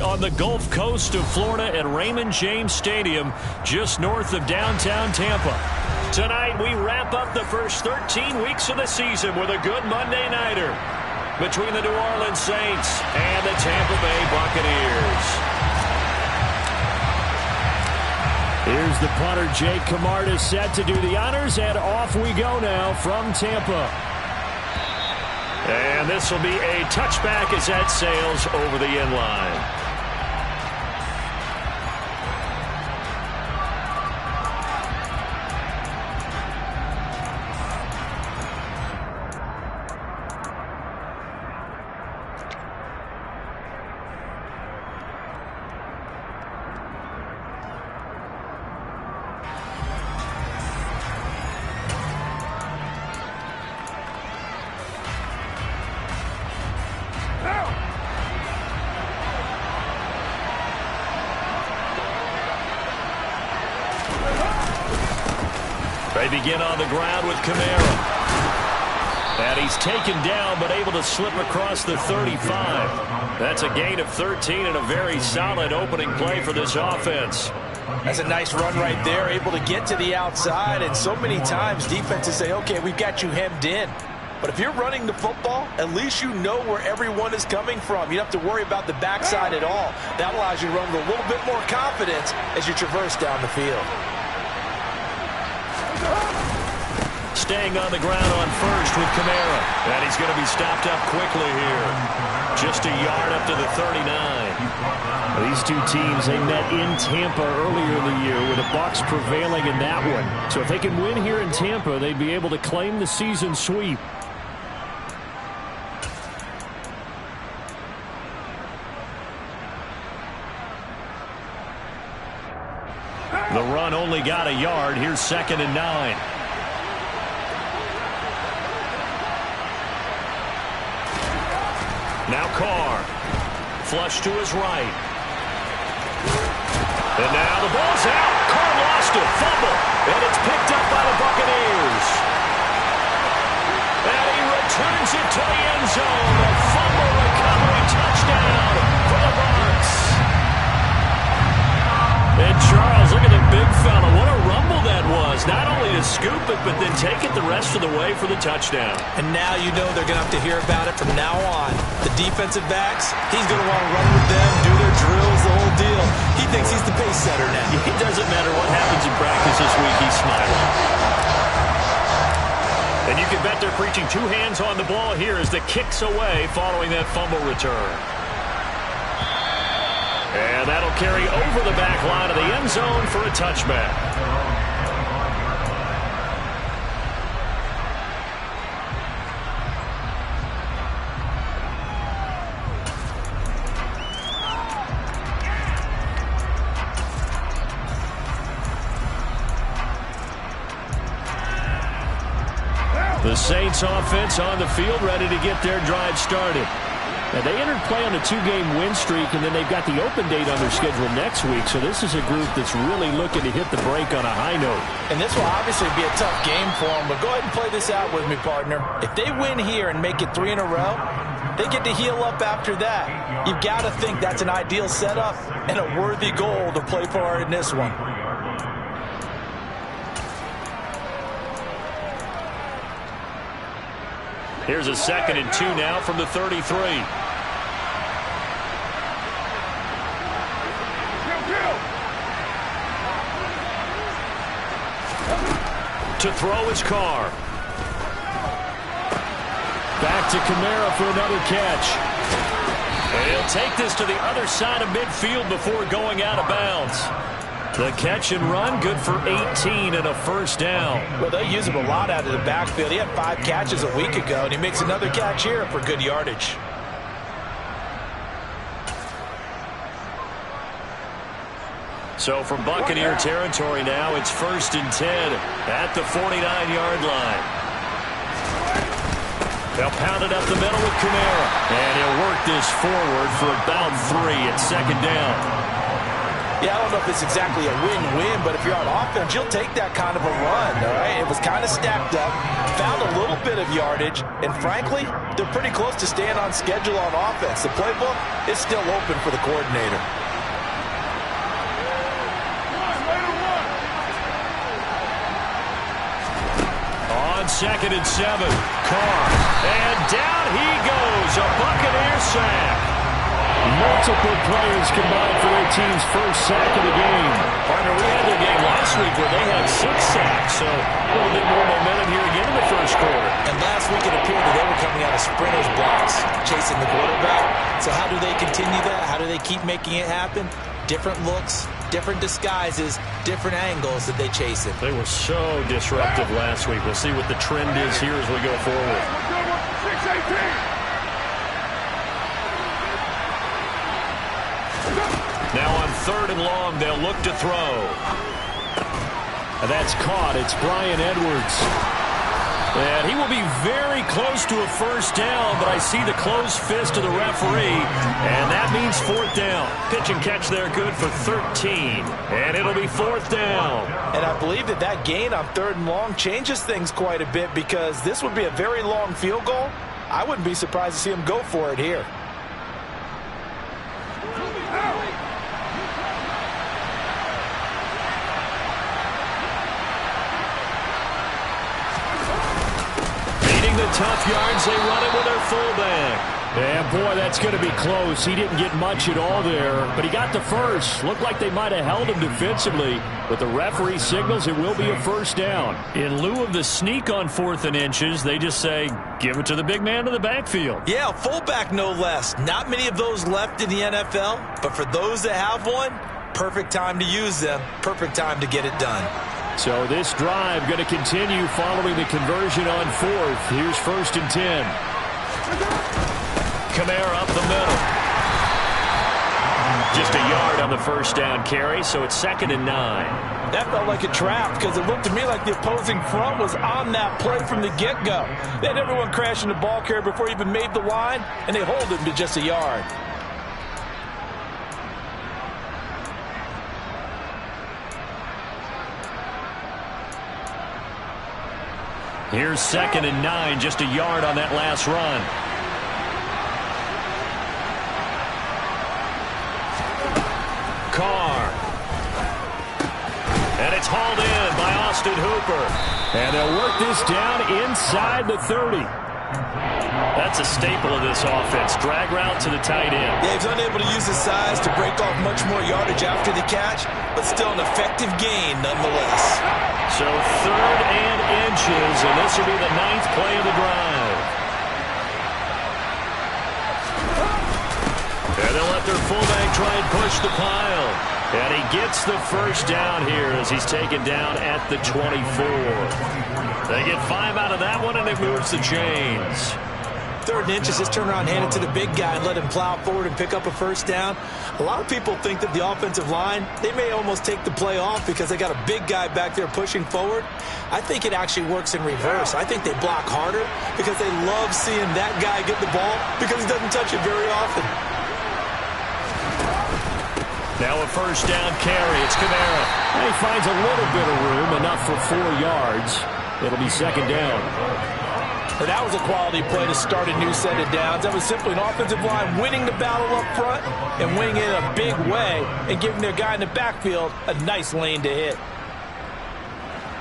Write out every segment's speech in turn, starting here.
on the Gulf Coast of Florida at Raymond James Stadium, just north of downtown Tampa. Tonight, we wrap up the first 13 weeks of the season with a good Monday nighter between the New Orleans Saints and the Tampa Bay Buccaneers. Here's the punter, Jake Camarda, set to do the honors, and off we go now from Tampa. And this will be a touchback as that sails over the end line. They begin on the ground with Kamara. And he's taken down but able to slip across the 35. That's a gain of 13 and a very solid opening play for this offense. That's a nice run right there, able to get to the outside. And so many times defenses say, okay, we've got you hemmed in. But if you're running the football, at least you know where everyone is coming from. You don't have to worry about the backside at all. That allows you to run with a little bit more confidence as you traverse down the field. Staying on the ground on first with Kamara. And he's going to be stopped up quickly here. Just a yard up to the 39. These two teams, they met in Tampa earlier in the year with the Bucs prevailing in that one. So if they can win here in Tampa, they'd be able to claim the season sweep. The run only got a yard. Here's 2nd and 9. Now Carr. Flush to his right. And now the ball's out. Carr lost it. Fumble. And it's picked up by the Buccaneers. And he returns it to the end zone. A fumble recovery touchdown for the Bucs. And Charles, look at the big fella. What a rumble that was. Not only to scoop it, but then take it the rest of the way for the touchdown. And now you know they're going to have to hear about it from now on. The defensive backs, he's going to want to run with them, do their drills, the whole deal. He thinks he's the pace setter now. It doesn't matter what happens in practice this week, he's smiling. And you can bet they're preaching two hands on the ball here as the kick's away following that fumble return. And that'll carry over the back line of the end zone for a touchback. The Saints offense on the field ready to get their drive started. Now, they entered play on a 2-game win streak, and then they've got the open date on their schedule next week. So this is a group that's really looking to hit the break on a high note. And this will obviously be a tough game for them, but go ahead and play this out with me, partner. If they win here and make it 3 in a row, they get to heal up after that. You've got to think that's an ideal setup and a worthy goal to play for in this one. Here's a 2nd and 2 now from the 33. To throw his Carr. Back to Kamara for another catch. And he'll take this to the other side of midfield before going out of bounds. The catch and run, good for 18 and a first down. Well, they use him a lot out of the backfield. He had 5 catches a week ago, and he makes another catch here for good yardage. So from Buccaneer territory now, it's 1st and 10 at the 49-yard line. They'll pound it up the middle with Kamara. And he'll work this forward for about 3 at 2nd down. Yeah, I don't know if it's exactly a win-win, but if you're on offense, you'll take that kind of a run, all right? It was kind of stacked up, found a little bit of yardage, and frankly, they're pretty close to staying on schedule on offense. The playbook is still open for the coordinator. On 2nd and 7, Carr, and down he goes, a Buccaneer sack. Multiple players combined for their team's first sack of the game. Partner, we had their game last week where they had 6 sacks, so a little bit more momentum here again in the first quarter. And last week it appeared that they were coming out of sprinters blocks, chasing the quarterback. So how do they continue that? How do they keep making it happen? Different looks, different disguises, different angles that they chase it. They were so disruptive last week. We'll see what the trend is here as we go forward. 6-18. Now on 3rd and long, they'll look to throw. And that's caught. It's Bryan Edwards. And he will be very close to a first down, but I see the closed fist of the referee, and that means 4th down. Pitch and catch there good for 13, and it'll be 4th down. And I believe that that gain on 3rd and long changes things quite a bit because this would be a very long field goal. I wouldn't be surprised to see him go for it here. The tough yards, they run it with their fullback. Yeah, boy, that's going to be close. He didn't get much at all there, but he got the first. Looked like they might have held him defensively, but the referee signals it will be a first down. In lieu of the sneak on 4th and inches, they just say, give it to the big man in the backfield. Yeah, fullback no less. Not many of those left in the NFL, but for those that have one, perfect time to use them, perfect time to get it done. So this drive going to continue following the conversion on 4th. Here's 1st and 10. Kamara up the middle. Just a yard on the first down carry, so it's 2nd and 9. That felt like a trap because it looked to me like the opposing front was on that play from the get-go. They had everyone crashing the ball carrier before he even made the line, and they hold him to just a yard. Here's 2nd and 9, just a yard on that last run. Carr. And it's hauled in by Austin Hooper. And they'll work this down inside the 30. That's a staple of this offense. Drag route to the tight end. Yeah, he's unable to use his size to break off much more yardage after the catch, but still an effective gain nonetheless. So 3rd and inches, and this will be the 9th play of the drive. And they'll let their fullback try and push the pile. And he gets the first down here as he's taken down at the 24. They get 5 out of that one, and it moves the chains. 3rd and inches, just turn around, hand it to the big guy, and let him plow forward and pick up a first down. A lot of people think that the offensive line, they may almost take the play off because they got a big guy back there pushing forward. I think it actually works in reverse. I think they block harder because they love seeing that guy get the ball because he doesn't touch it very often. Now a first down carry. It's Kamara. And he finds a little bit of room, enough for 4 yards. It'll be 2nd down. And that was a quality play to start a new set of downs. That was simply an offensive line winning the battle up front and winning it in a big way and giving their guy in the backfield a nice lane to hit.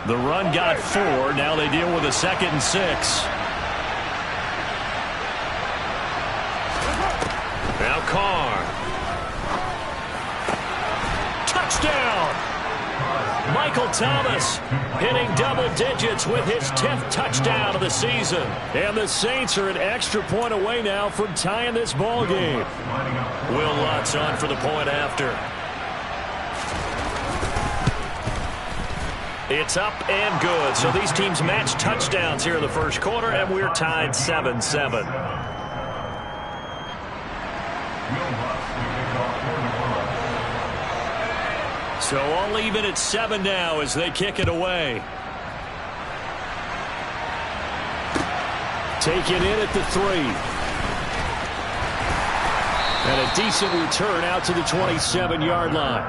The run got 4. Now they deal with a 2nd and 6. Now Carr. Touchdown! Michael Thomas hitting double digits with his 10th touchdown of the season. And the Saints are an extra point away now from tying this ball game. Will Lutz on for the point after. It's up and good. So these teams match touchdowns here in the first quarter, and we're tied 7-7. So all even at 7 now as they kick it away. Taken in at the 3. And a decent return out to the 27-yard line.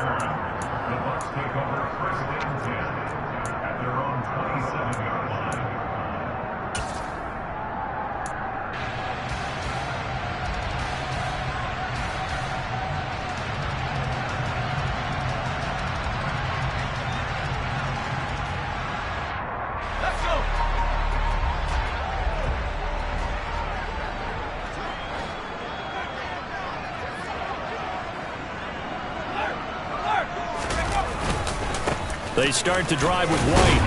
The Bucs take over first and 10 at their own 27-yard line. They start to drive with White.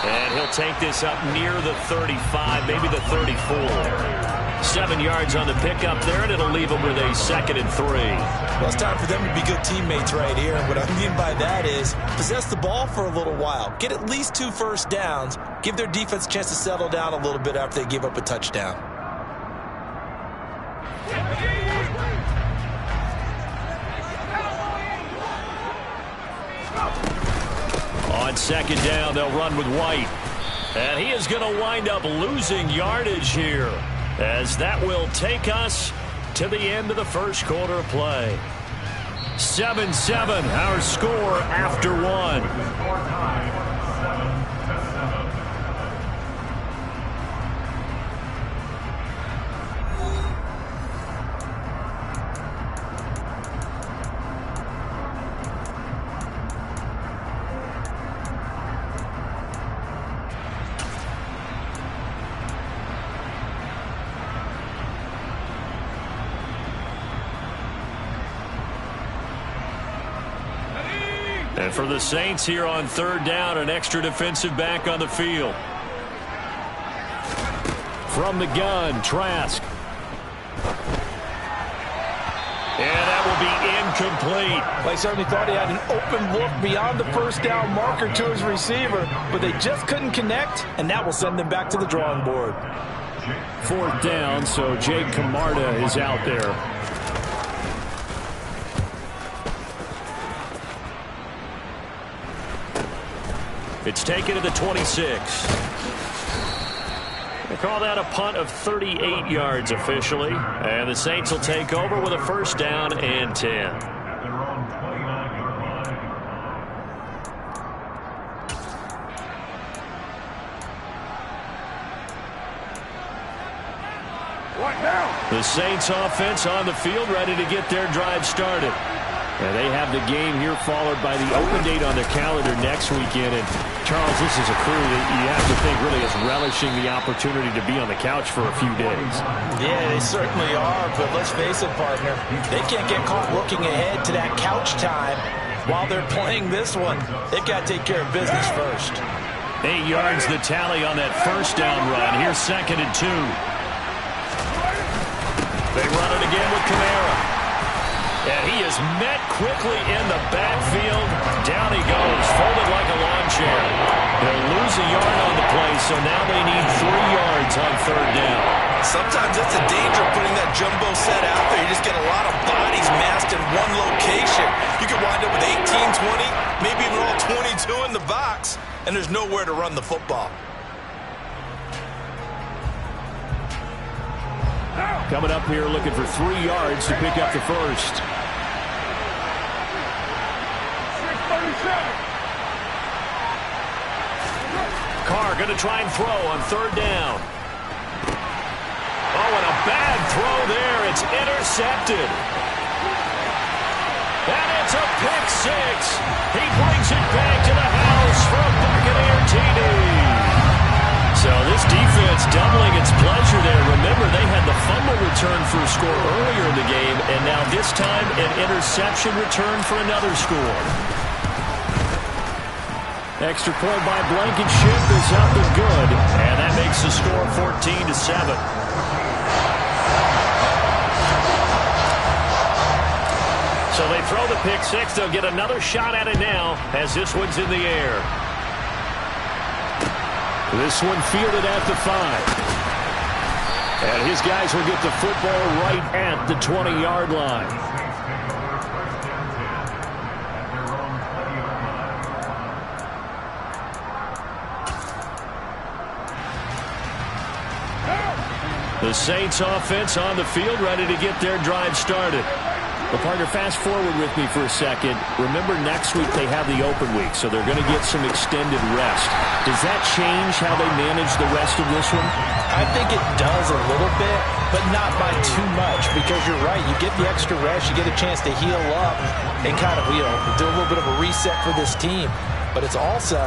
And he'll take this up near the 35, maybe the 34. 7 yards on the pickup there, and it'll leave them with a 2nd and 3. Well, it's time for them to be good teammates right here. And what I mean by that is possess the ball for a little while. Get at least 2 first downs. Give their defense a chance to settle down a little bit after they give up a touchdown. On 2nd down, they'll run with White. And he is going to wind up losing yardage here, as that will take us to the end of the first quarter of play. 7-7, our score after 1. And for the Saints here on 3rd down, an extra defensive back on the field. From the gun, Trask. And that will be incomplete. Well, he certainly thought he had an open look beyond the first down marker to his receiver, but they just couldn't connect, and that will send them back to the drawing board. 4th down, so Jake Camarda is out there. It's taken to the 26. They call that a punt of 38 yards officially. And the Saints will take over with a 1st down and 10. At their own 29-yard line. What now? The Saints offense on the field, ready to get their drive started. And they have the game here followed by the open date on their calendar next weekend. And Charles, this is a crew that you have to think really is relishing the opportunity to be on the couch for a few days. Yeah, they certainly are, but let's face it, partner. They can't get caught looking ahead to that couch time while they're playing this one. They've got to take care of business first. 8 yards the tally on that 1st down run. Here's 2nd and 2. They run it again with Kamara. And he is met quickly in the backfield. Down he goes, folded like a lawn chair. They'll lose a yard on the play, so now they need 3 yards on 3rd down. Sometimes that's the danger of putting that jumbo set out there. You just get a lot of bodies massed in one location. You could wind up with 18, 20, maybe even all 22 in the box, and there's nowhere to run the football. Coming up here looking for 3 yards to pick up the 1st. Carr going to try and throw on 3rd down. Oh, and a bad throw there. It's intercepted. And it's a pick 6. He brings it back to the house for a Buccaneer TD. So this defense doubling its pleasure there. Remember, they had the fumble return for a score earlier in the game, and now this time an interception return for another score. Extra point by Blankenship is up and good, and that makes the score 14-7. So they throw the pick 6. They'll get another shot at it now as this one's in the air. This one fielded at the 5. And his guys will get the football right at the 20-yard line. The Saints offense on the field ready to get their drive started. Well, partner, fast forward with me for a second. Remember, next week they have the open week, so they're going to get some extended rest. Does that change how they manage the rest of this one? I think it does a little bit, but not by too much, because you're right. You get the extra rest, you get a chance to heal up and kind of, do a little bit of a reset for this team. But it's also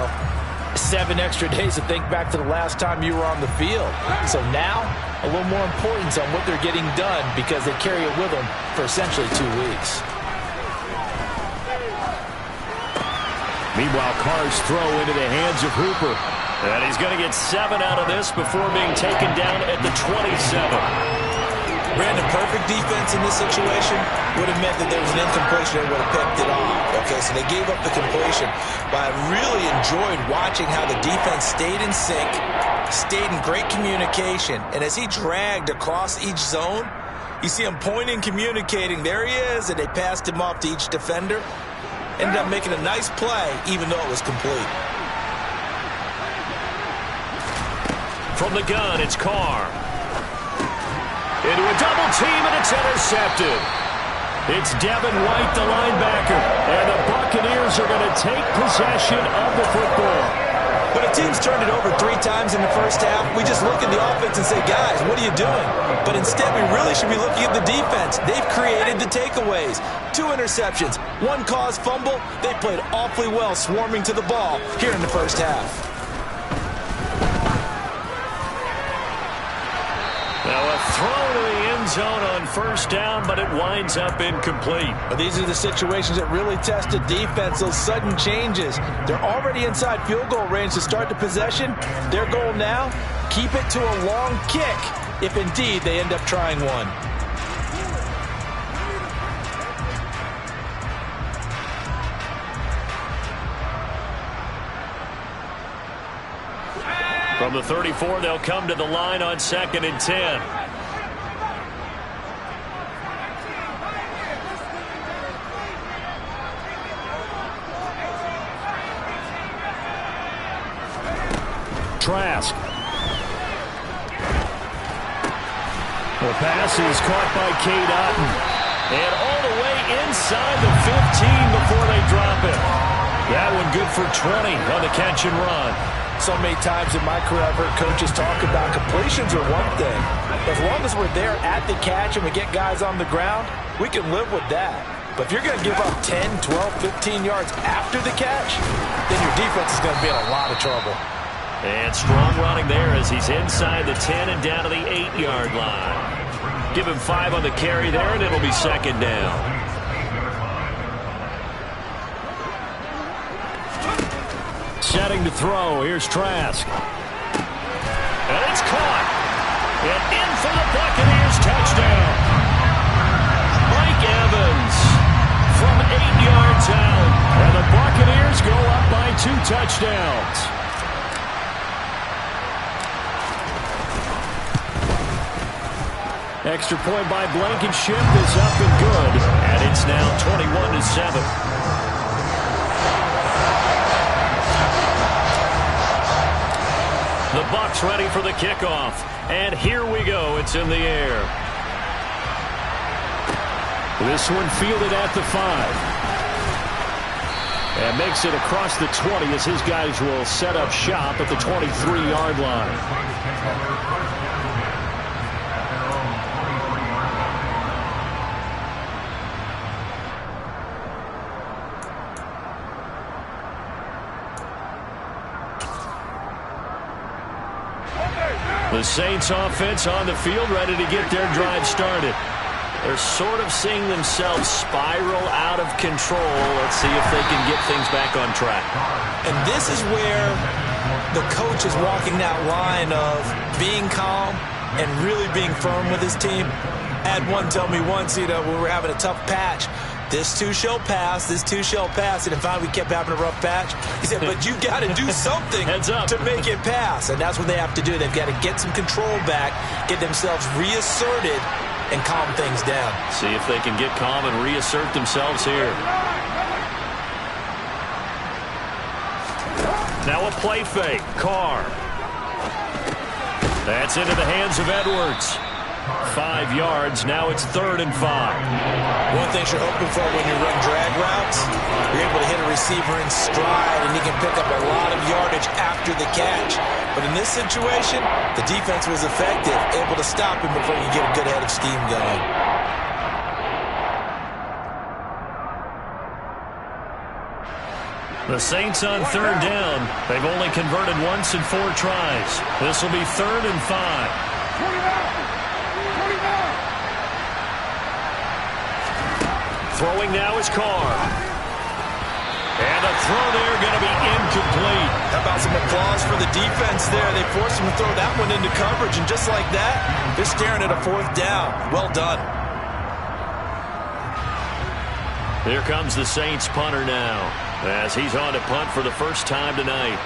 7 extra days to think back to the last time you were on the field. So now, a little more importance on what they're getting done because they carry it with them for essentially 2 weeks. Meanwhile, Carr's throw into the hands of Hooper. And he's going to get 7 out of this before being taken down at the 27. Brandon, perfect defense in this situation would have meant that there was an incompletion. They would have picked it off. Okay, so they gave up the completion. But I really enjoyed watching how the defense stayed in sync, stayed in great communication. And as he dragged across each zone, you see him pointing, communicating. There he is, and they passed him off to each defender. Ended up making a nice play, even though it was complete. From the gun, it's Carr. Into a double team, and it's intercepted. It's Devin White, the linebacker, and the Buccaneers are going to take possession of the football. When a team's turned it over 3 times in the first half, we just look at the offense and say, guys, what are you doing? But instead, we really should be looking at the defense. They've created the takeaways. 2 interceptions, 1 caused fumble. They played awfully well swarming to the ball here in the first half. Now a throw to the end zone on first down, but it winds up incomplete. But these are the situations that really test a defense, those sudden changes. They're already inside field goal range to start the possession. Their goal now, keep it to a long kick, if indeed they end up trying one. From the 34, they'll come to the line on 2nd and 10. Trask. The pass is caught by Cade Otton. And all the way inside the 15 before they drop it. That one good for 20 on the catch and run. So many times in my career, I've heard coaches talk about completions are one thing. As long as we're there at the catch and we get guys on the ground, we can live with that. But if you're going to give up 10, 12, 15 yards after the catch, then your defense is going to be in a lot of trouble. And strong running there as he's inside the 10 and down to the 8-yard line. Give him 5 on the carry there, and it'll be 2nd down. Setting to throw. Here's Trask. And it's caught. And in for the Buccaneers touchdown. Mike Evans from 8 yards out. And the Buccaneers go up by 2 touchdowns. Extra point by Blankenship is up and good. And it's now 21-7. The Bucs ready for the kickoff. And here we go. It's in the air. This one fielded at the 5. And makes it across the 20 as his guys will set up shop at the 23-yard line. The Saints offense on the field ready to get their drive started. They're sort of seeing themselves spiral out of control. Let's see if they can get things back on track. And this is where the coach is walking that line of being calm and really being firm with his team. I had one tell me once, when we were having a tough patch, this too shall pass, this too shall pass. And in fact, we kept having a rough patch. He said, but you got to do something to make it pass. And that's what they have to do. They've got to get some control back, get themselves reasserted, and calm things down. See if they can get calm and reassert themselves here. Now a play fake. Carr. That's into the hands of Edwards. 5 yards. Now it's 3rd and 5. One thing you're hoping for when you run drag routes, you're able to hit a receiver in stride, and he can pick up a lot of yardage after the catch. But in this situation, the defense was effective, able to stop him before he could get a good head of steam going. The Saints on 3rd down. They've only converted once in 4 tries. This will be 3rd and 5. Throwing now is Carr. And a throw there going to be incomplete. How about some applause for the defense there? They forced him to throw that one into coverage, and just like that, they're staring at a 4th down. Well done. Here comes the Saints punter now, as he's on to punt for the first time tonight.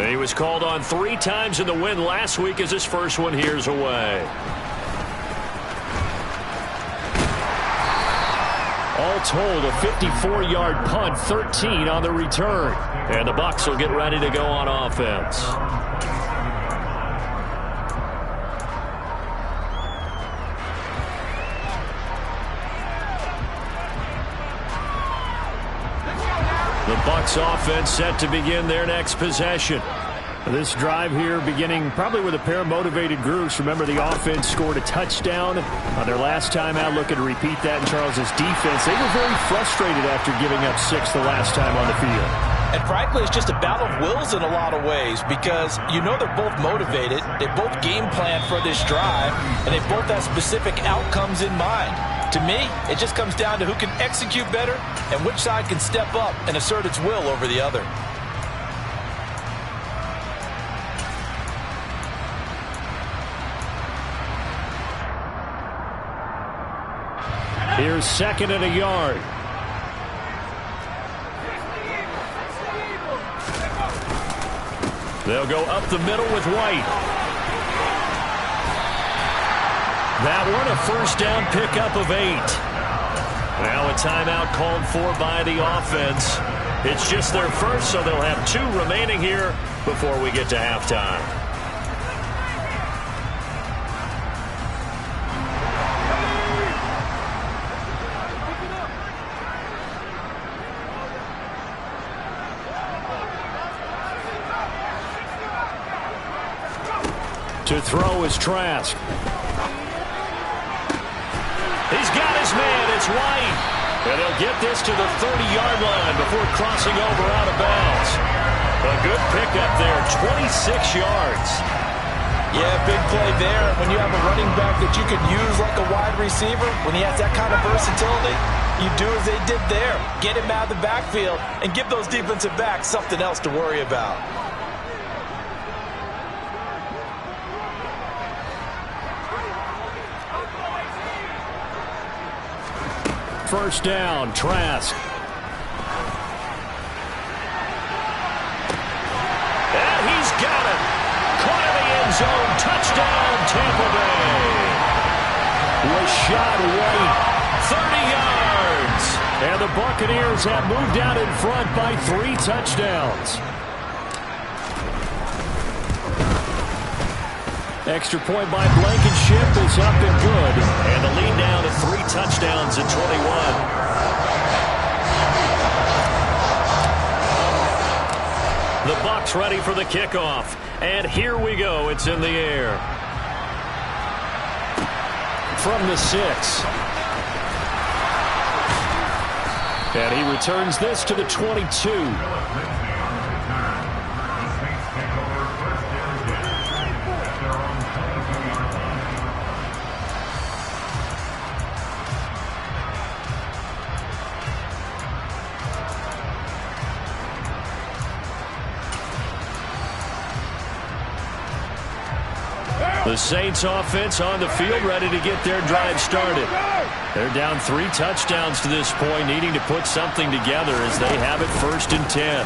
He was called on 3 times in the win last week as his first one here's away. All told, a 54-yard punt, 13 on the return. And the Bucs will get ready to go on offense. The Bucs offense set to begin their next possession. This drive here beginning probably with a pair of motivated groups. Remember, the offense scored a touchdown on their last time out. Looking to repeat that in Charles's defense. They were very frustrated after giving up 6 the last time on the field. And frankly, it's just a battle of wills in a lot of ways, because you know they're both motivated. They both game plan for this drive, and they both have specific outcomes in mind. To me, it just comes down to who can execute better and which side can step up and assert its will over the other. Here's 2nd and a yard. They'll go up the middle with White. That one, a first down pickup of 8. Now a timeout called for by the offense. It's just their first, so they'll have 2 remaining here before we get to halftime. To throw is Trask. He's got his man. It's White. And he'll get this to the 30-yard line before crossing over out of bounds. A good pickup there, 26 yards. Yeah, big play there. When you have a running back that you can use like a wide receiver, when he has that kind of versatility, you do as they did there. Get him out of the backfield and give those defensive backs something else to worry about. First down, Trask. And he's got it. Caught in the end zone. Touchdown, Tampa Bay. Rachaad White, 30 yards. And the Buccaneers have moved out in front by 3 touchdowns. Extra point by Blankenship is up and good. And the lead down to 3 touchdowns at 21. The Bucs ready for the kickoff. And here we go. It's in the air. From the 6. And he returns this to the 22. The Saints offense on the field ready to get their drive started. They're down 3 touchdowns to this point, needing to put something together as they have it 1st and 10.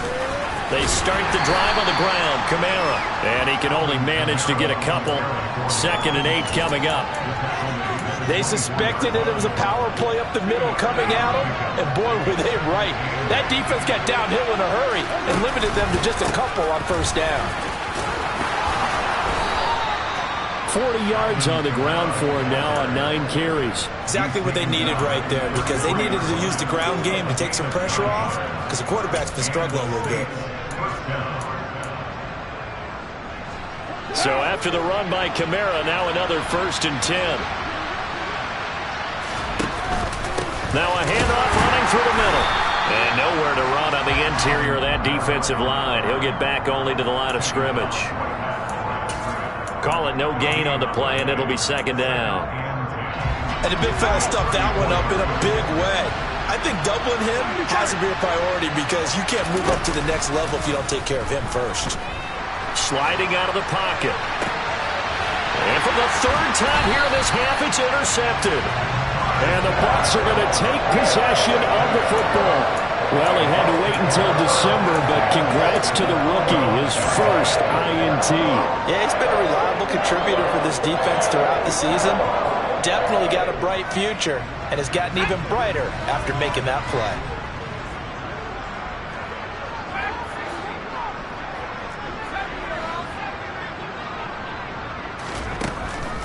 They start the drive on the ground. Kamara. And he can only manage to get a couple. 2nd and 8 coming up. They suspected that it was a power play up the middle coming at them, and boy, were they right. That defense got downhill in a hurry and limited them to just a couple on 1st down. 40 yards on the ground for him now on 9 carries. Exactly what they needed right there, because they needed to use the ground game to take some pressure off, because the quarterback's been struggling a little bit. So after the run by Kamara, now another 1st and 10. Now a handoff running through the middle. And nowhere to run on the interior of that defensive line. He'll get back only to the line of scrimmage. Call it no gain on the play, and it'll be 2nd down. And the big fella stuffed that one up in a big way. I think doubling him has to be a priority, because you can't move up to the next level if you don't take care of him first. Sliding out of the pocket. And for the 3rd time here in this half, it's intercepted. And the Bucs are going to take possession of the football. Well, he had to wait until December, but congrats to the rookie, his first INT. Yeah, he's been a reliable contributor for this defense throughout the season. Definitely got a bright future, and has gotten even brighter after making that play.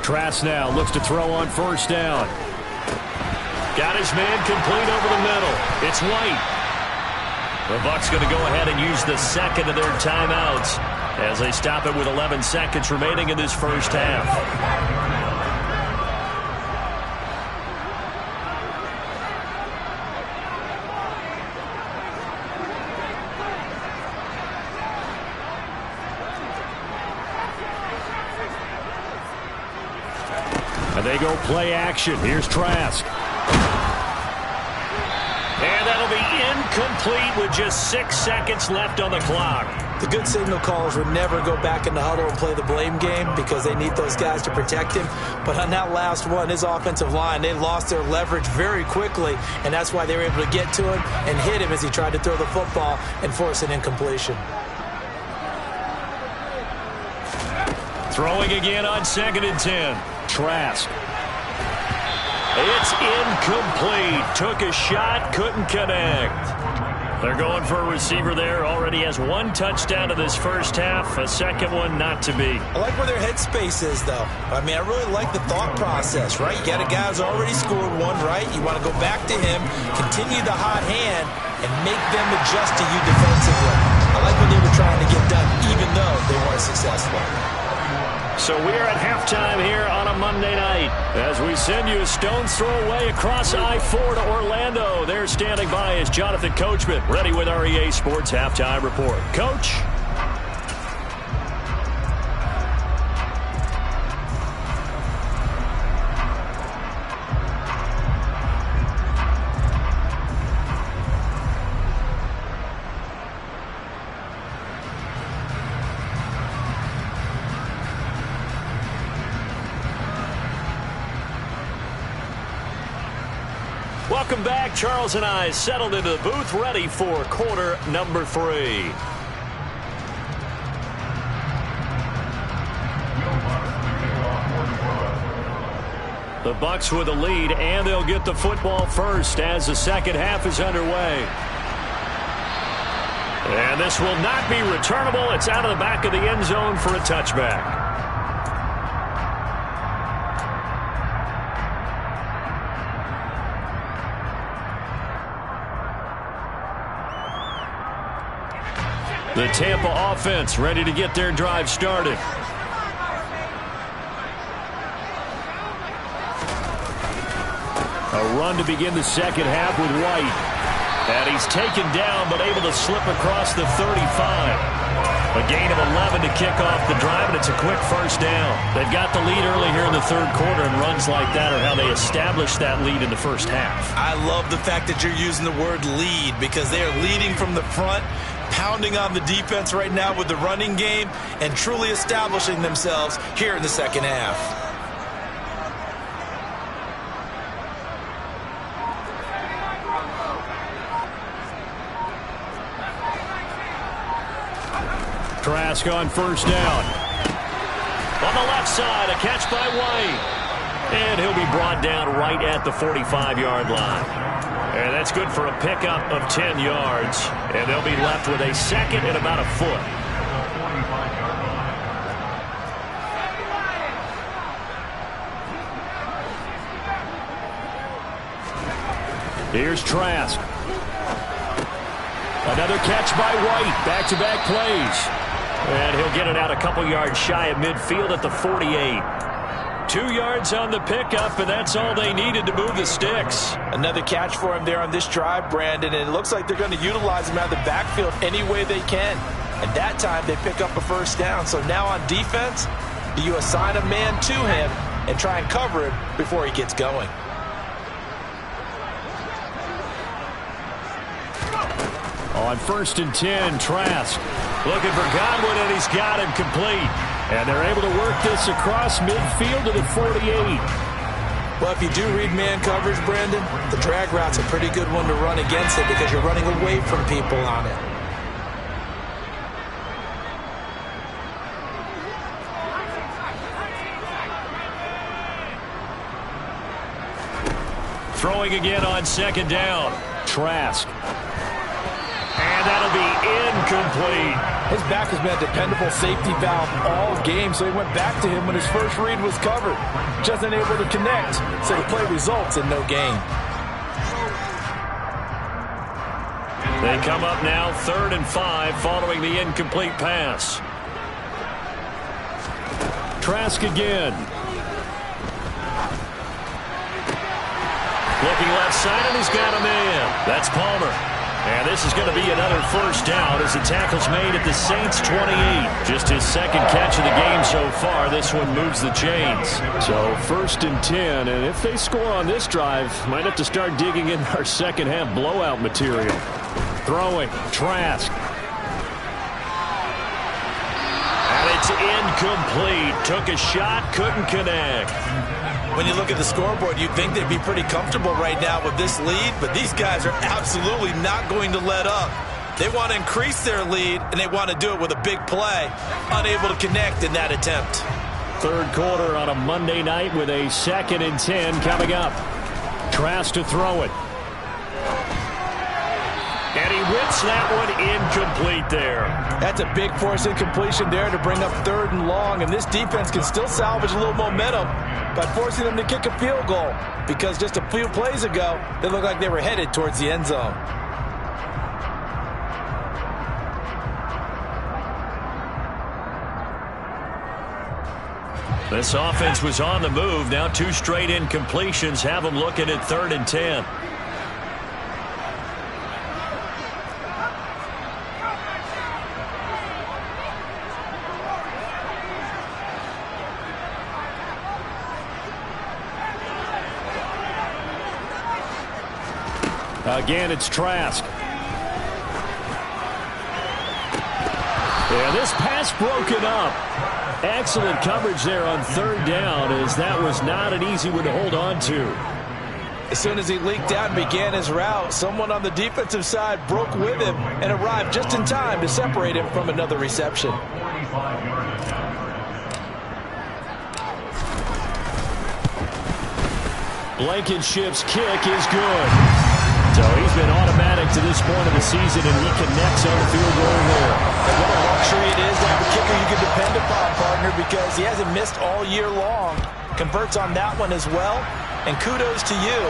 Trask now looks to throw on 1st down. Got his man complete over the middle. It's White. The Bucs going to go ahead and use the 2nd of their timeouts as they stop it with 11 seconds remaining in this 1st half. And they go play action. Here's Trask. And that'll be incomplete with just 6 seconds left on the clock. The good signal callers would never go back in the huddle and play the blame game, because they need those guys to protect him. But on that last one, his offensive line, they lost their leverage very quickly, and that's why they were able to get to him and hit him as he tried to throw the football and force an incompletion. Throwing again on 2nd and 10. Trask. It's incomplete. Took a shot, couldn't connect. They're going for a receiver there. Already has 1 touchdown in this 1st half. A 2nd one not to be. I like where their headspace is, though. I mean, I really like the thought process, right? You got a guy who's already scored 1, right? You want to go back to him, continue the hot hand, and make them adjust to you defensively. I like what they were trying to get done, even though they weren't successful. So we are at halftime here on a Monday night as we send you a stone's throw away across I-4 to Orlando. There standing by is Jonathan Coachman, ready with our EA Sports Halftime Report. Coach? Welcome back. Charles and I settled into the booth, ready for quarter number 3. The Bucs with the lead, and they'll get the football first as the 2nd half is underway. And this will not be returnable. It's out of the back of the end zone for a touchback. The Tampa offense ready to get their drive started. A run to begin the 2nd half with White. And he's taken down but able to slip across the 35. A gain of 11 to kick off the drive, and it's a quick 1st down. They've got the lead early here in the 3rd quarter, and runs like that are how they establish that lead in the 1st half. I love the fact that you're using the word lead, because they are leading from the front, pounding on the defense right now with the running game, and truly establishing themselves here in the 2nd half. Trask on 1st down. On the left side, a catch by White. And he'll be brought down right at the 45-yard line. And that's good for a pickup of 10 yards. And they'll be left with a 2nd and about a foot. Here's Trask. Another catch by White. Back-to-back plays. And he'll get it out a couple yards shy of midfield at the 48. 2 yards on the pickup, and that's all they needed to move the sticks. Another catch for him there on this drive, Brandon, and it looks like they're going to utilize him out of the backfield any way they can. And that time they pick up a first down. So now on defense, you assign a man to him and try and cover him before he gets going. On 1st and 10, Trask looking for Godwin, and he's got him complete. And they're able to work this across midfield to the 48. Well, if you do read man coverage, Brandon, the drag route's a pretty good one to run against it because you're running away from people on it. Throwing again on 2nd down. Trask. And that'll be incomplete. His back has been a dependable safety valve all game, so he went back to him when his first read was covered. Just unable to connect, so the play results in no gain. They come up now 3rd and 5 following the incomplete pass. Trask again. Looking left side, and he's got a man. That's Palmer. And this is going to be another first down as the tackle's made at the Saints' 28. Just his 2nd catch of the game so far. This one moves the chains. So 1st and 10, and if they score on this drive, might have to start digging in our second half blowout material. Throwing, Trask. And it's incomplete. Took a shot, couldn't connect. When you look at the scoreboard, you'd think they'd be pretty comfortable right now with this lead, but these guys are absolutely not going to let up. They want to increase their lead, and they want to do it with a big play. Unable to connect in that attempt. 3rd quarter on a Monday night with a 2nd and 10 coming up. Trask to throw it. And he whips that one incomplete there. That's a big force incompletion there to bring up 3rd and long, and this defense can still salvage a little momentum by forcing them to kick a field goal, because just a few plays ago, they looked like they were headed towards the end zone. This offense was on the move. Now 2 straight incompletions have them looking at 3rd and 10. Again, it's Trask. Yeah, this pass broken up. Excellent coverage there on 3rd down, as that was not an easy one to hold on to. As soon as he leaked out and began his route, someone on the defensive side broke with him and arrived just in time to separate him from another reception. Blankenship's kick is good. So he's been automatic to this point of the season, and he connects on the field goal there. And what a luxury it is to have a kicker you can depend upon, partner, because he hasn't missed all year long. Converts on that one as well. And kudos to you.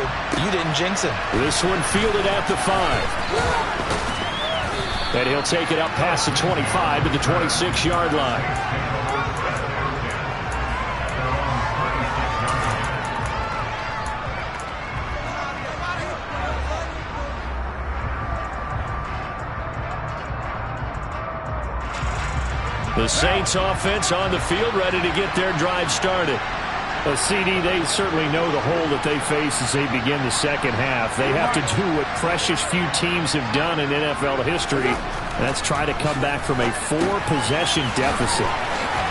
You didn't jinx him. This one fielded at the 5. And he'll take it up past the 25 to the 26-yard line. The Saints offense on the field, ready to get their drive started. CD, they certainly know the hole that they face as they begin the second half. They have to do what precious few teams have done in NFL history, and that's try to come back from a 4-possession deficit.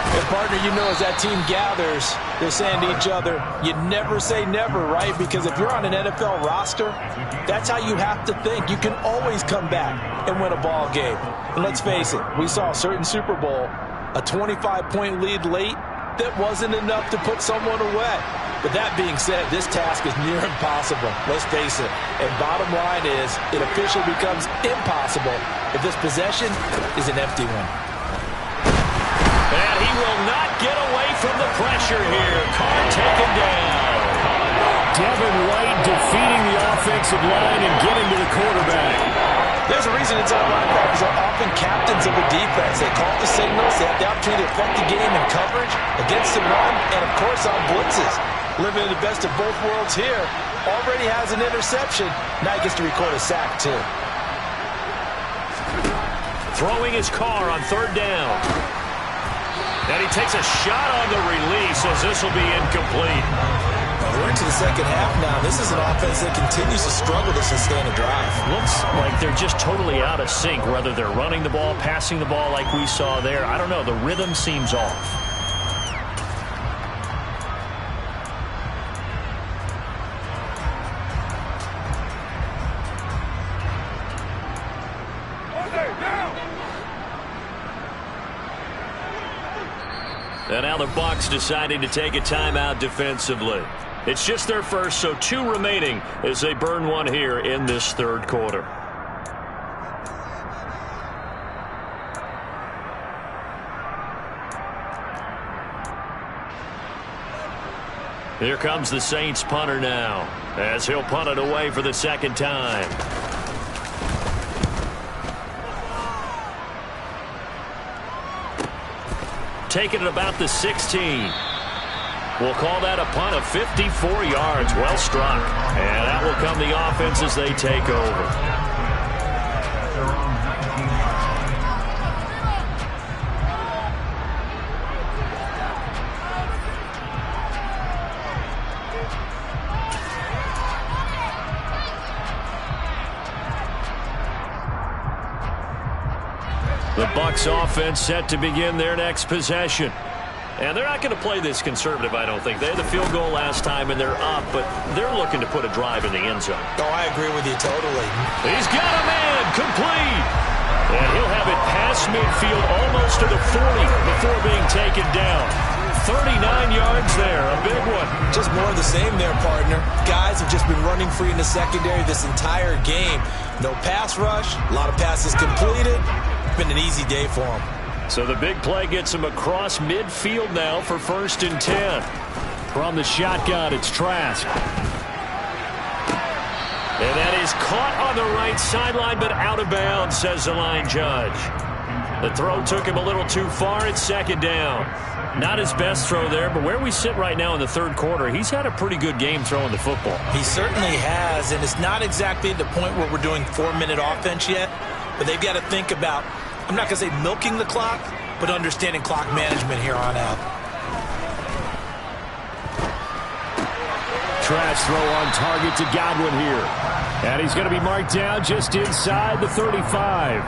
And partner, you know, as that team gathers, they're saying to each other, you never say never, right? Because if you're on an NFL roster, that's how you have to think. You can always come back and win a ball game. And let's face it, we saw a certain Super Bowl, a 25-point lead late, that wasn't enough to put someone away. But that being said, this task is near impossible. Let's face it. And bottom line is, it officially becomes impossible if this possession is an empty one. And he will not get away from the pressure here. Carr taken down. Devin White defeating the offense offensive line and getting to the quarterback. There's a reason inside linebackers are often captains of a defense. They call the signals. They have the opportunity to affect the game in coverage, against the run, and, of course, on blitzes. Living in the best of both worlds here. Already has an interception. Now he gets to record a sack, too. Throwing his car on third down. And he takes a shot on the release as this will be incomplete. We're into the second half now. This is an offense that continues to struggle to sustain a drive. Looks like they're just totally out of sync, whether they're running the ball, passing the ball like we saw there. I don't know. The rhythm seems off. And now the Bucs deciding to take a timeout defensively. It's just their first, so 2 remaining as they burn one here in this third quarter. Here comes the Saints punter now, as he'll punt it away for the second time. Taking it about the 16. We'll call that a punt of 54 yards. Well struck. And that will come the offense as they take over. The Bucs offense set to begin their next possession. And they're not going to play this conservative, I don't think. They had the field goal last time, and they're up, but they're looking to put a drive in the end zone. Oh, I agree with you totally. He's got a man complete. And he'll have it past midfield almost to the 40 before being taken down. 39 yards there, a big one. Just more of the same there, partner. Guys have just been running free in the secondary this entire game. No pass rush, a lot of passes completed. Been an easy day for him. So the big play gets him across midfield now for 1st and 10. From the shotgun, it's Trask. And that is caught on the right sideline, but out of bounds, says the line judge. The throw took him a little too far. It's 2nd down. Not his best throw there, but where we sit right now in the third quarter, he's had a pretty good game throwing the football. He certainly has, and it's not exactly at the point where we're doing 4-minute offense yet, but they've got to think about, I'm not going to say milking the clock, but understanding clock management here on out. Trask throw on target to Godwin here. And he's going to be marked down just inside the 35.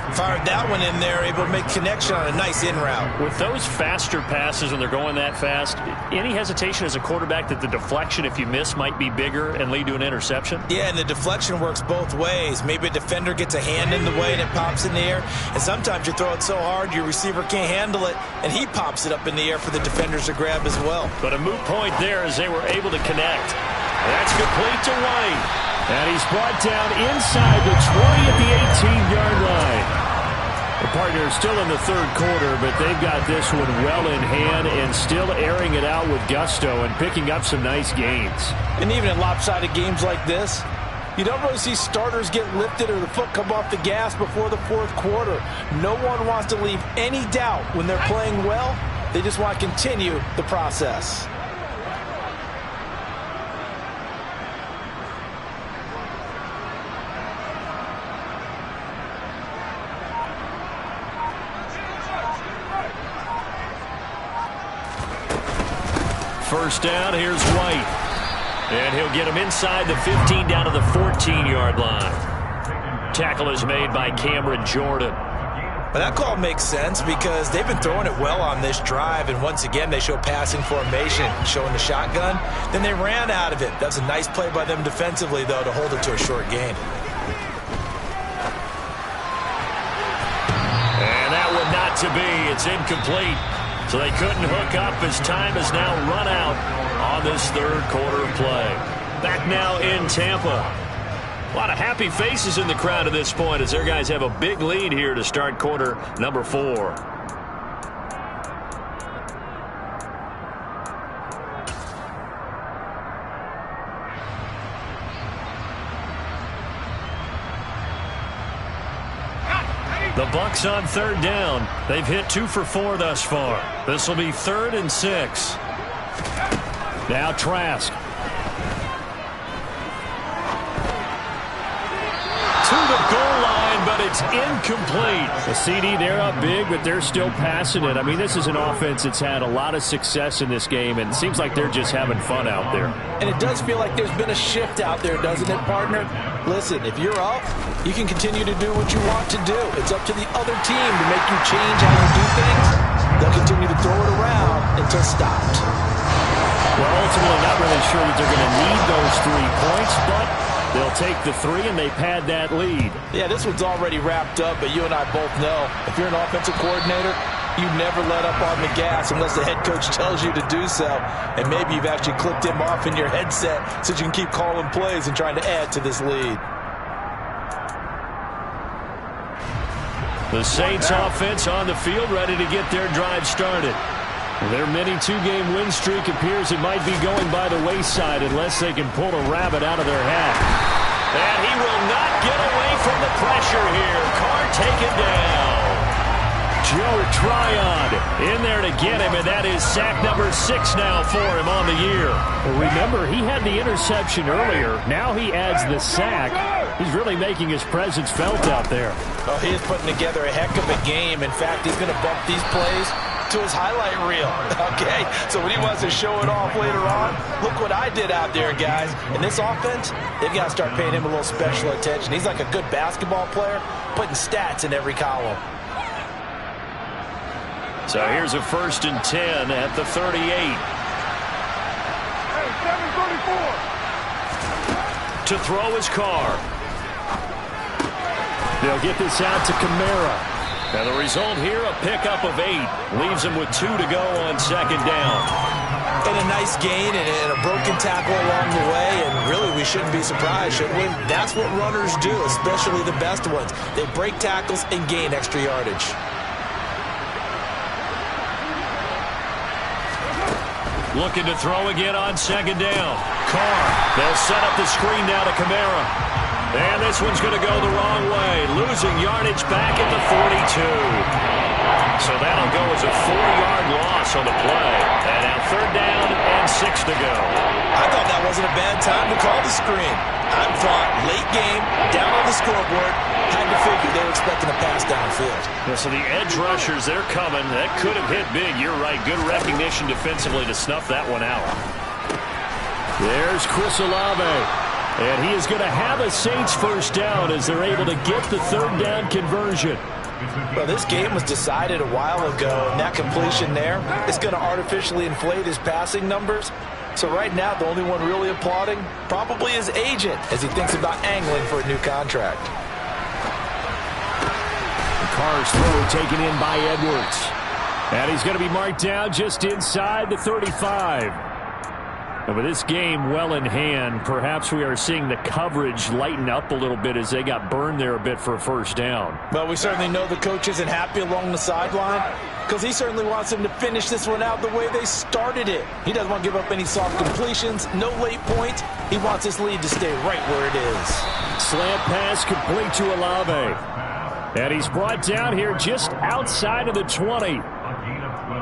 Fired that one in there, able to make connection on a nice in route. With those faster passes and they're going that fast, any hesitation as a quarterback that the deflection, if you miss, might be bigger and lead to an interception? Yeah, and the deflection works both ways. Maybe a defender gets a hand in the way and it pops in the air. And sometimes you throw it so hard your receiver can't handle it, and he pops it up in the air for the defenders to grab as well. But a moot point there as they were able to connect. That's complete to White. And he's brought down inside the 20 at the 18-yard line. The partner is still in the third quarter, but they've got this one well in hand and still airing it out with gusto and picking up some nice gains. And even in lopsided games like this, you don't really see starters get lifted or the foot come off the gas before the fourth quarter. No one wants to leave any doubt when they're playing well. They just want to continue the process. First down, here's White. And he'll get him inside the 15 down to the 14-yard line. Tackle is made by Cameron Jordan. But that call makes sense because they've been throwing it well on this drive, and once again they show passing formation, showing the shotgun. Then they ran out of it. That's a nice play by them defensively, though, to hold it to a short gain. And that one not to be. It's incomplete. So they couldn't hook up as time has now run out on this third quarter of play. Back now in Tampa. A lot of happy faces in the crowd at this point as their guys have a big lead here to start quarter number 4. The Bucs on third down. They've hit 2 for 4 thus far. This will be 3rd and 6. Now Trask. To the goal line, but it's incomplete. The CD, they're up big, but they're still passing it. I mean, this is an offense that's had a lot of success in this game, and it seems like they're just having fun out there. And it does feel like there's been a shift out there, doesn't it, partner? Listen, if you're up, you can continue to do what you want to do. It's up to the other team to make you change how you do things. They'll continue to throw it around until stopped. Well, ultimately, not really sure that they're going to need those 3 points, but they'll take the 3, and they pad that lead. Yeah, this one's already wrapped up, but you and I both know if you're an offensive coordinator, you never let up on the gas unless the head coach tells you to do so. And maybe you've actually clicked him off in your headset so you can keep calling plays and trying to add to this lead. The Saints offense on the field, ready to get their drive started. Their mini 2-game win streak appears it might be going by the wayside unless they can pull a rabbit out of their hat. And he will not get away from the pressure here. Carr taken down. Joe Tryon in there to get him, and that is sack number 6 now for him on the year. Well, remember, he had the interception earlier. Now he adds the sack. He's really making his presence felt out there. Oh, he is putting together a heck of a game. In fact, he's going to bump these plays to his highlight reel. Okay, so when he wants to show it off later on, look what I did out there, guys. In this offense, they've got to start paying him a little special attention. He's like a good basketball player, putting stats in every column. So here's a 1st and 10 at the 38. Hey, 734. To throw his Carr. They'll get this out to Kamara. And the result here, a pickup of 8. Leaves him with 2 to go on 2nd down. And a nice gain and a broken tackle along the way. And really, we shouldn't be surprised, should we? That's what runners do, especially the best ones. They break tackles and gain extra yardage. Looking to throw again on 2nd down. Carr. They'll set up the screen now to Kamara. And this one's going to go the wrong way. Losing yardage back at the 42. So that'll go as a 4-yard loss on the play. And now 3rd down and 6 to go. I thought that wasn't a bad time to call the screen. I thought late game, down on the scoreboard, had to figure they were expecting a pass downfield. Yeah, so the edge rushers, they're coming. That could have hit big. You're right. Good recognition defensively to snuff that one out. There's Chris Olave. And he is going to have a Saints 1st down as they're able to get the 3rd down conversion. Well, this game was decided a while ago, and that completion there is going to artificially inflate his passing numbers. So right now, the only one really applauding probably his agent as he thinks about angling for a new contract. Carr's throw taken in by Edwards. And he's going to be marked down just inside the 35. And with this game well in hand, perhaps we are seeing the coverage lighten up a little bit as they got burned there a bit for a 1st down. Well, we certainly know the coach isn't happy along the sideline because he certainly wants them to finish this one out the way they started it. He doesn't want to give up any soft completions, no late points. He wants this lead to stay right where it is. Slant pass complete to Olave. And he's brought down here just outside of the 20.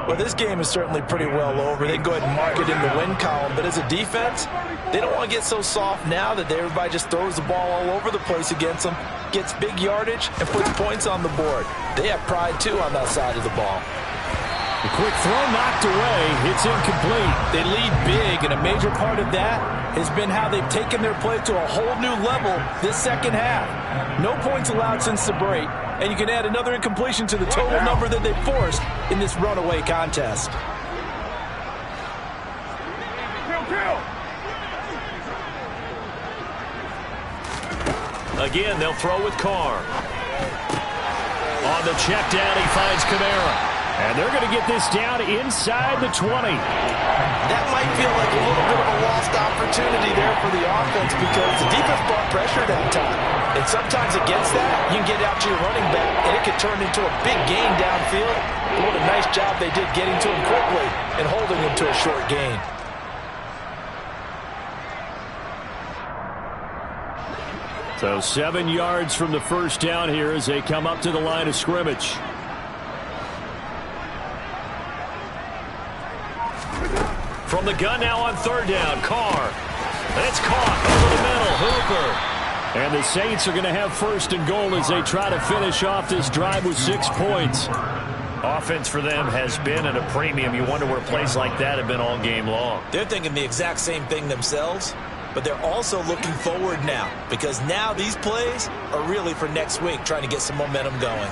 Well, this game is certainly pretty well over. They can go ahead and mark it in the win column. But as a defense, they don't want to get so soft now that everybody just throws the ball all over the place against them, gets big yardage, and puts points on the board. They have pride, too, on that side of the ball. A quick throw knocked away. It's incomplete. They lead big, and a major part of that has been how they've taken their play to a whole new level this 2nd half. No points allowed since the break, and you can add another incompletion to the total number that they forced in this runaway contest. Again, they'll throw with Carr. On the check down, he finds Kamara. And they're going to get this down inside the 20. That might feel like a little bit of a lost opportunity there for the offense because the defense brought pressure that time. And sometimes against that, you can get out to your running back, and it could turn into a big gain downfield. But what a nice job they did getting to him quickly and holding him to a short gain. So 7 yards from the first down here as they come up to the line of scrimmage. From the gun now on third down, Carr. It's caught over the middle, Hooper. And the Saints are going to have first and goal as they try to finish off this drive with 6 points. Offense for them has been at a premium. You wonder where plays like that have been all game long. They're thinking the exact same thing themselves, but they're also looking forward now because now these plays are really for next week, trying to get some momentum going.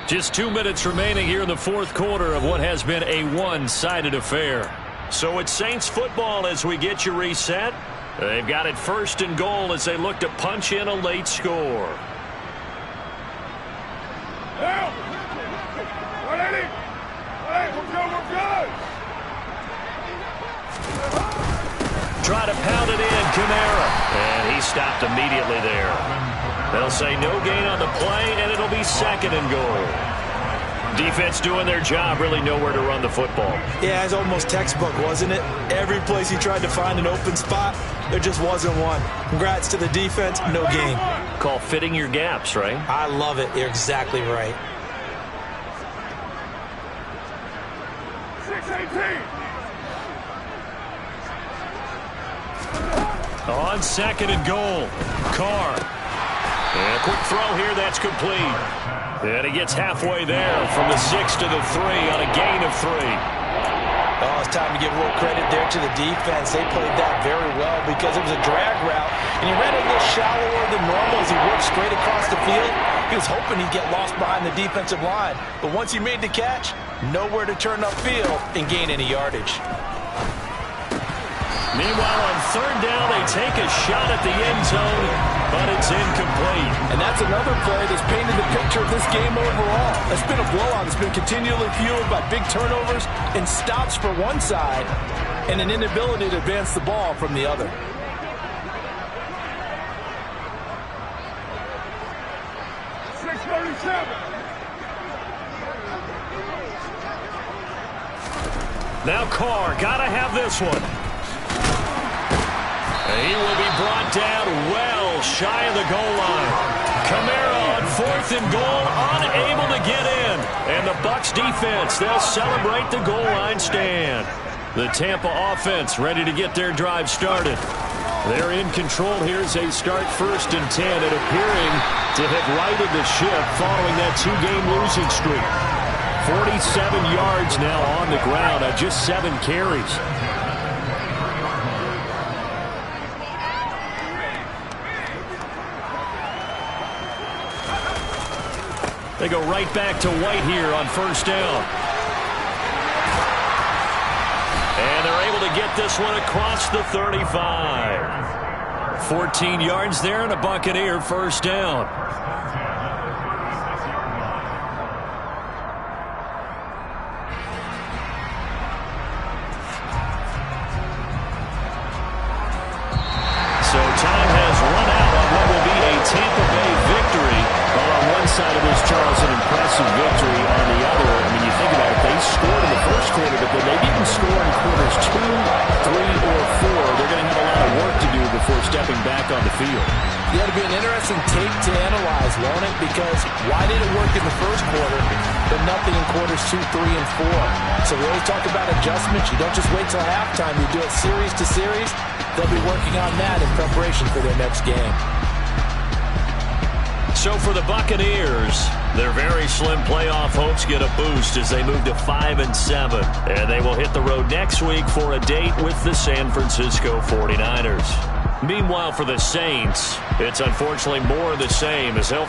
Just 2 minutes remaining here in the fourth quarter of what has been a one-sided affair. So it's Saints football as we get you reset. They've got it first and goal as they look to punch in a late score. Try to pound it in, Kamara. And he stopped immediately there. They'll say no gain on the play, and it'll be second and goal. Defense doing their job, really nowhere to run the football. Yeah, it's almost textbook, wasn't it? Every place he tried to find an open spot, there just wasn't one. Congrats to the defense, no gain. Call fitting your gaps, right? I love it. You're exactly right. 6-18. On second and goal, Carr. And a quick throw here, that's complete. And he gets halfway there from the 6 to the 3 on a gain of 3. Oh, it's time to give a little credit there to the defense. They played that very well because it was a drag route, and he ran a little shallower than normal as he worked straight across the field. He was hoping he'd get lost behind the defensive line, but once he made the catch, nowhere to turn upfield and gain any yardage. Meanwhile, on third down, they take a shot at the end zone, but it's incomplete. And that's another play that's painted the picture of this game overall. It's been a blowout. It's been continually fueled by big turnovers and stops for one side and an inability to advance the ball from the other. Now Carr, gotta have this one. He will be brought down well shy of the goal line. Kamara on fourth and goal, unable to get in. And the Bucs defense, they'll celebrate the goal line stand. The Tampa offense ready to get their drive started. They're in control here as they start first and 10 and appearing to have righted the ship following that 2-game losing streak. 47 yards now on the ground on just 7 carries. They go right back to White here on first down. And they're able to get this one across the 35. 14 yards there and a Buccaneer first down. So time has run out on what will be a Tampa Bay victory. Well, on one side of this, Charles, an impressive victory. On the other, I mean, you think about it, they scored in the first quarter, but then they didn't score in quarters 2, 3, or 4. They're going to have a lot of work to do before stepping back on the field. Yeah, it'll be an interesting tape to analyze, won't it? Because why did it work in the first quarter, but nothing in quarters 2, 3, and 4? So we always talk about adjustments. You don't just wait till halftime. You do it series to series. They'll be working on that in preparation for their next game. So for the Buccaneers, their very slim playoff hopes get a boost as they move to 5-7. And they will hit the road next week for a date with the San Francisco 49ers. Meanwhile, for the Saints, it's unfortunately more of the same as they'll